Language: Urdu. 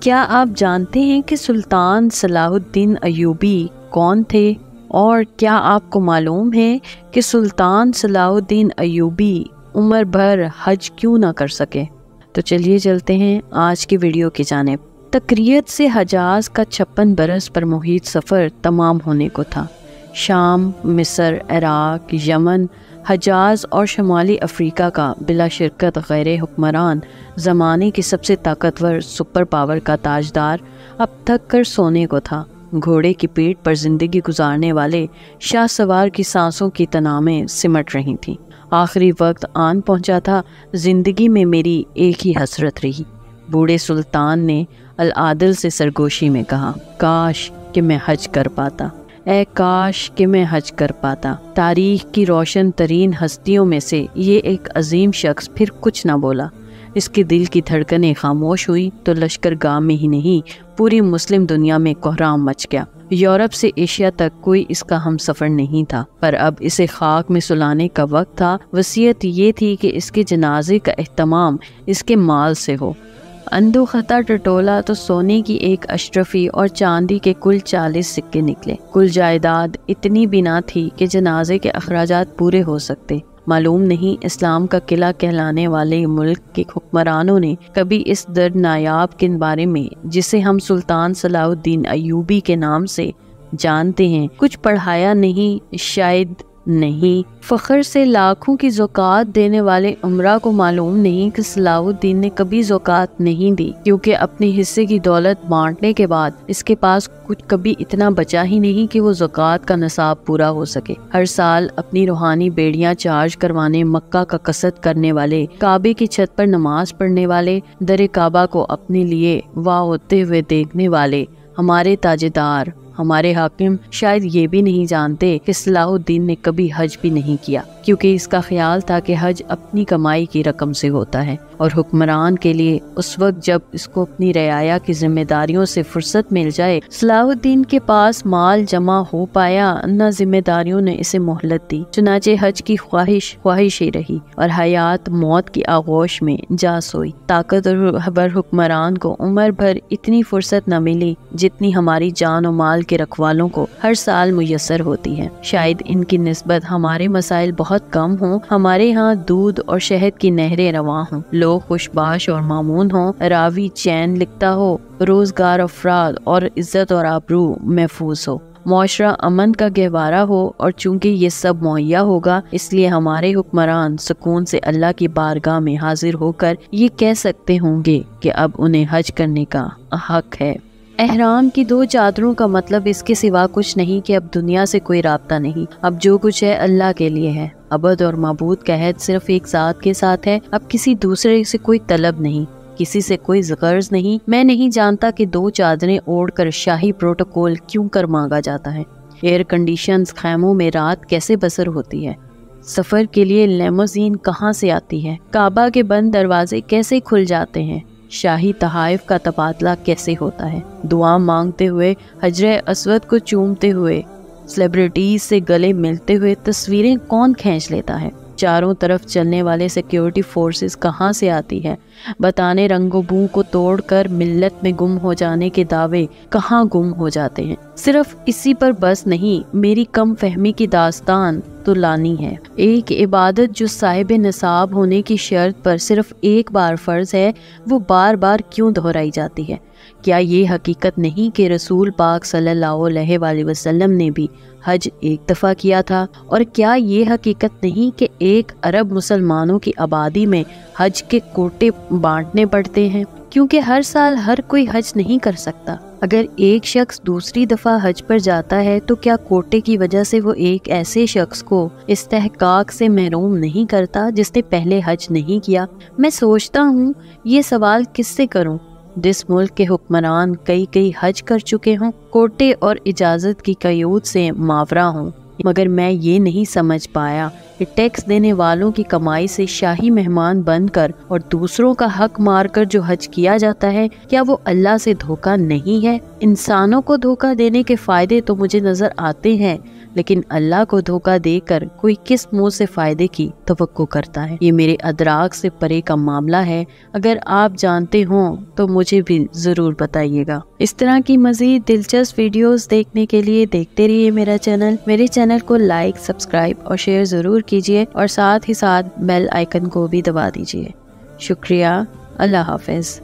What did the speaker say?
کیا آپ جانتے ہیں کہ سلطان صلاح الدین ایوبی کون تھے؟ اور کیا آپ کو معلوم ہے کہ سلطان صلاح الدین ایوبی عمر بھر حج کیوں نہ کر سکے؟ تو چلیے چلتے ہیں آج کی ویڈیو کی جانب۔ تکریت سے حجاز کا 56 برس پر محیط سفر تمام ہونے کو تھا۔ شام، مصر، عراق، یمن، حجاز اور شمالی افریقہ کا بلا شرکت غیر حکمران زمانے کی سب سے طاقتور سپر پاور کا تاجدار اب تک کر سونے کو تھا۔ گھوڑے کی پیٹھ پر زندگی گزارنے والے شاہ سوار کی سانسوں کی تنامیں سمٹ رہی تھیں۔ آخری وقت آن پہنچا تھا۔ زندگی میں میری ایک ہی حسرت رہی، بوڑھے سلطان نے العادل سے سرگوشی میں کہا۔ کاش کہ میں حج کر پاتا، اے کاش کہ میں حج کر پاتا۔ تاریخ کی روشن ترین ہستیوں میں سے یہ ایک عظیم شخص پھر کچھ نہ بولا۔ اس کے دل کی دھڑکنیں خاموش ہوئی تو لشکر گاہ میں ہی نہیں، پوری مسلم دنیا میں کوہرام مچ گیا۔ یورپ سے ایشیا تک کوئی اس کا ہم سفر نہیں تھا، پر اب اسے خاک میں سلانے کا وقت تھا۔ وصیت یہ تھی کہ اس کے جنازے کا اہتمام اس کے مال سے ہو۔ اندو خطا ٹٹولا تو سونے کی ایک اشرفی اور چاندی کے کل 40 سکے نکلے۔ کل جائیداد اتنی بھی نہ تھی کہ جنازے کے اخراجات پورے ہو سکتے۔ معلوم نہیں اسلام کا قلعہ کہلانے والے ملک کے حکمرانوں نے کبھی اس درد نایاب کے بارے میں، جسے ہم سلطان صلاح الدین ایوبی کے نام سے جانتے ہیں، کچھ پڑھایا نہیں؟ شاید نہیں۔ فخر سے لاکھوں کی زکوٰۃ دینے والے عمرہ کو معلوم نہیں کہ صلاح الدین نے کبھی زکوٰۃ نہیں دی، کیونکہ اپنے حصے کی دولت بانٹنے کے بعد اس کے پاس کچھ کبھی اتنا بچا ہی نہیں کہ وہ زکوٰۃ کا نصاب پورا ہو سکے۔ ہر سال اپنی روحانی بیڑیاں چارج کروانے مکہ کا قصد کرنے والے، کعبے کی چھت پر نماز پڑھنے والے، در کعبہ کو اپنے لیے واہ ہوتے ہوئے دیکھنے والے ہمارے تاجدار، ہمارے حاکم شاید یہ بھی نہیں جانتے کہ صلاح الدین نے کبھی حج بھی نہیں کیا، کیونکہ اس کا خیال تھا کہ حج اپنی کمائی کی رقم سے ہوتا ہے، اور حکمران کے لیے اس وقت جب اس کو اپنی رعایا کی ذمہ داریوں سے فرصت مل جائے۔ صلاح الدین کے پاس مال جمع ہو پایا نہ ذمہ داریوں نے اسے مہلت دی، چنانچہ حج کی خواہش ہی رہی اور حیات موت کی آغوش میں جا سوئی۔ طاقتور حکمران کو عمر بھر اتنی فرصت نہ ملی جتنی ہماری جان و مال کے رکھوالوں کو ہر سال میسر ہوتی ہے۔ شاید ان کی نسبت ہمارے مسائل بہت کم ہوں، ہمارے ہاں دودھ اور شہد کی نہریں رواں ہوں، لوگ خوش باش اور مامون ہوں، راوی چین لکھتا ہو، روزگار افراد اور عزت اور آبرو محفوظ ہو، معاشرہ امن کا گہوارہ ہو، اور چونکہ یہ سب مہیا ہوگا اس لیے ہمارے حکمران سکون سے اللہ کی بارگاہ میں حاضر ہو کر یہ کہہ سکتے ہوں گے کہ اب انہیں حج کرنے کا حق ہے۔ احرام کی 2 چادروں کا مطلب اس کے سوا کچھ نہیں کہ اب دنیا سے کوئی رابطہ نہیں، اب جو کچھ ہے اللہ کے لیے ہے۔ عبد اور معبود کا عہد صرف ایک ذات کے ساتھ ہے، اب کسی دوسرے سے کوئی طلب نہیں، کسی سے کوئی غرض نہیں۔ میں نہیں جانتا کہ 2 چادریں اوڑھ کر شاہی پروٹوکول کیوں کر مانگا جاتا ہے، ایئر کنڈیشنز خیموں میں رات کیسے بسر ہوتی ہے، سفر کے لیے لیموزین کہاں سے آتی ہے، کعبہ کے بند دروازے کیسے کھل جاتے ہیں، شاہی تحائف کا تبادلہ کیسے ہوتا ہے، دعا مانگتے ہوئے، حجر اسود کو چومتے ہوئے، سیلیبریٹیز سے گلے ملتے ہوئے تصویریں کون کھینچ لیتا ہے، چاروں طرف چلنے والے سیکیورٹی فورسز کہاں سے آتی ہے، بتانے رنگ و بو کو توڑ کر ملت میں گم ہو جانے کے دعوے کہاں گم ہو جاتے ہیں۔ صرف اسی پر بس نہیں، میری کم فہمی کی داستان تو لانی ہے۔ ایک عبادت جو صاحب نصاب ہونے کی شرط پر صرف ایک بار فرض ہے، وہ بار بار کیوں دہرائی جاتی ہے؟ کیا یہ حقیقت نہیں کہ رسول پاک صلی اللہ علیہ وآلہ وسلم نے بھی حج ایک دفعہ کیا تھا؟ اور کیا یہ حقیقت نہیں کہ 1 ارب مسلمانوں کی آبادی میں حج کے کوٹے بانٹنے پڑتے ہیں؟ کیونکہ ہر سال ہر کوئی حج نہیں کر سکتا۔ اگر ایک شخص دوسری دفعہ حج پر جاتا ہے تو کیا کوٹے کی وجہ سے وہ ایک ایسے شخص کو استحقاق سے محروم نہیں کرتا جس نے پہلے حج نہیں کیا؟ میں سوچتا ہوں یہ سوال کس سے کروں جس ملک کے حکمران کئی حج کر چکے ہوں، کوٹے اور اجازت کی قیود سے ماورا ہوں، مگر میں یہ نہیں سمجھ پایا کہ ٹیکس دینے والوں کی کمائی سے شاہی مہمان بن کر اور دوسروں کا حق مار کر جو حج کیا جاتا ہے، کیا وہ اللہ سے دھوکہ نہیں ہے؟ انسانوں کو دھوکہ دینے کے فائدے تو مجھے نظر آتے ہیں، لیکن اللہ کو دھوکہ دے کر کوئی کس منہ سے فائدے کی توقع کرتا ہے؟ یہ میرے ادراک سے پرے کا معاملہ ہے۔ اگر آپ جانتے ہوں تو مجھے بھی ضرور بتائیے گا۔ اس طرح کی مزید دلچسپ ویڈیوز دیکھنے کے لیے دیکھتے رہیے میرے چینل کو لائک، سبسکرائب اور شیئر ضرور کیجیے، اور ساتھ ہی ساتھ بیل آئیکن کو بھی دبا دیجیے۔ شکریہ۔ اللہ حافظ۔